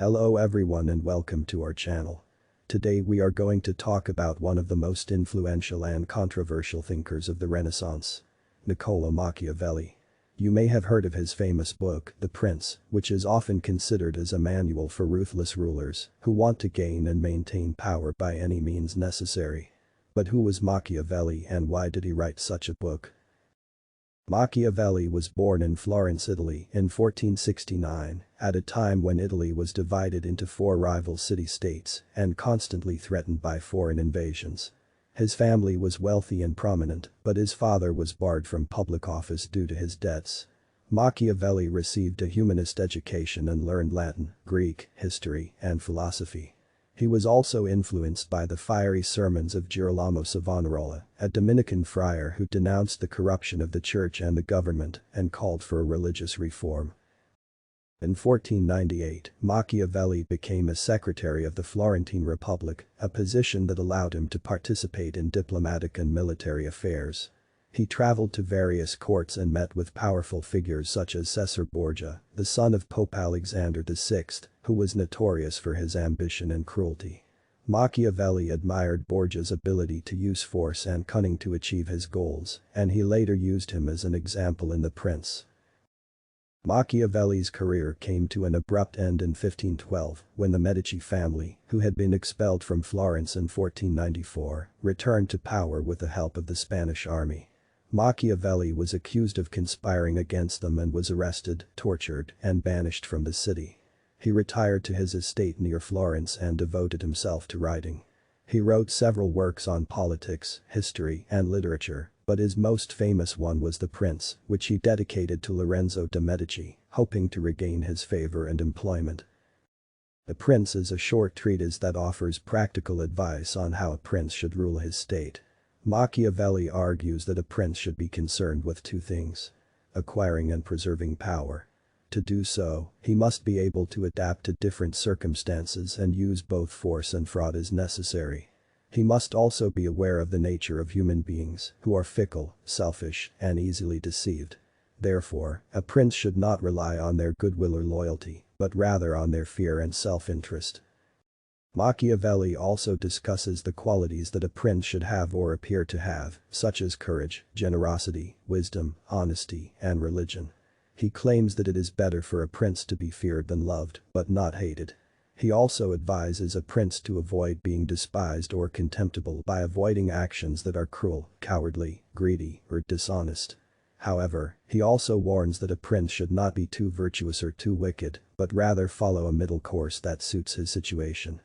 Hello everyone and welcome to our channel. Today we are going to talk about one of the most influential and controversial thinkers of the Renaissance, Niccolo Machiavelli. You may have heard of his famous book, The Prince, which is often considered as a manual for ruthless rulers who want to gain and maintain power by any means necessary. But who was Machiavelli and why did he write such a book? Machiavelli was born in Florence, Italy in 1469, at a time when Italy was divided into four rival city-states and constantly threatened by foreign invasions. His family was wealthy and prominent, but his father was barred from public office due to his debts. Machiavelli received a humanist education and learned Latin, Greek, history, and philosophy. He was also influenced by the fiery sermons of Girolamo Savonarola, a Dominican friar who denounced the corruption of the church and the government and called for a religious reform. In 1498, Machiavelli became a secretary of the Florentine Republic, a position that allowed him to participate in diplomatic and military affairs. He traveled to various courts and met with powerful figures such as Caesar Borgia, the son of Pope Alexander VI, who was notorious for his ambition and cruelty. Machiavelli admired Borgia's ability to use force and cunning to achieve his goals, and he later used him as an example in The Prince. Machiavelli's career came to an abrupt end in 1512 when the Medici family, who had been expelled from Florence in 1494, returned to power with the help of the Spanish army. Machiavelli was accused of conspiring against them and was arrested, tortured, and banished from the city. He retired to his estate near Florence and devoted himself to writing. He wrote several works on politics, history, and literature, but his most famous one was The Prince, which he dedicated to Lorenzo de' Medici, hoping to regain his favor and employment. The Prince is a short treatise that offers practical advice on how a prince should rule his state. Machiavelli argues that a prince should be concerned with two things: acquiring and preserving power. To do so, he must be able to adapt to different circumstances and use both force and fraud as necessary. He must also be aware of the nature of human beings, who are fickle, selfish, and easily deceived. Therefore, a prince should not rely on their goodwill or loyalty, but rather on their fear and self-interest. Machiavelli also discusses the qualities that a prince should have or appear to have, such as courage, generosity, wisdom, honesty, and religion. He claims that it is better for a prince to be feared than loved, but not hated. He also advises a prince to avoid being despised or contemptible by avoiding actions that are cruel, cowardly, greedy, or dishonest. However, he also warns that a prince should not be too virtuous or too wicked, but rather follow a middle course that suits his situation.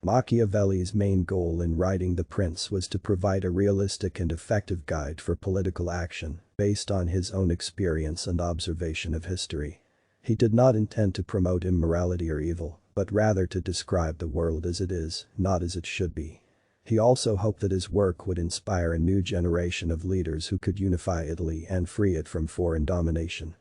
Machiavelli's main goal in writing The Prince was to provide a realistic and effective guide for political action, based on his own experience and observation of history. He did not intend to promote immorality or evil, but rather to describe the world as it is, not as it should be. He also hoped that his work would inspire a new generation of leaders who could unify Italy and free it from foreign domination.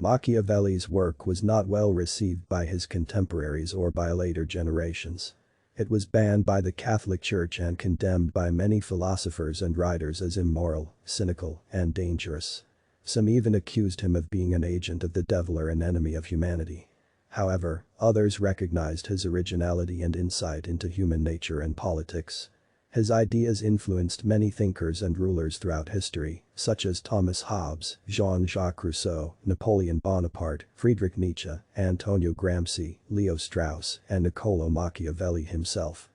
Machiavelli's work was not well received by his contemporaries or by later generations. It was banned by the Catholic Church and condemned by many philosophers and writers as immoral, cynical, and dangerous. Some even accused him of being an agent of the devil or an enemy of humanity. However, others recognized his originality and insight into human nature and politics. His ideas influenced many thinkers and rulers throughout history, such as Thomas Hobbes, Jean-Jacques Rousseau, Napoleon Bonaparte, Friedrich Nietzsche, Antonio Gramsci, Leo Strauss, and Niccolo Machiavelli himself.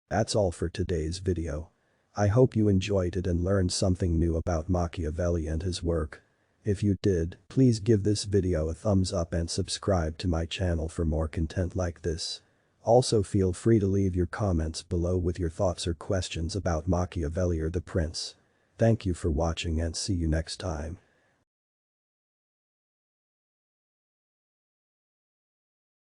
That's all for today's video. I hope you enjoyed it and learned something new about Machiavelli and his work. If you did, please give this video a thumbs up and subscribe to my channel for more content like this. Also feel free to leave your comments below with your thoughts or questions about Machiavelli or The Prince. Thank you for watching and see you next time.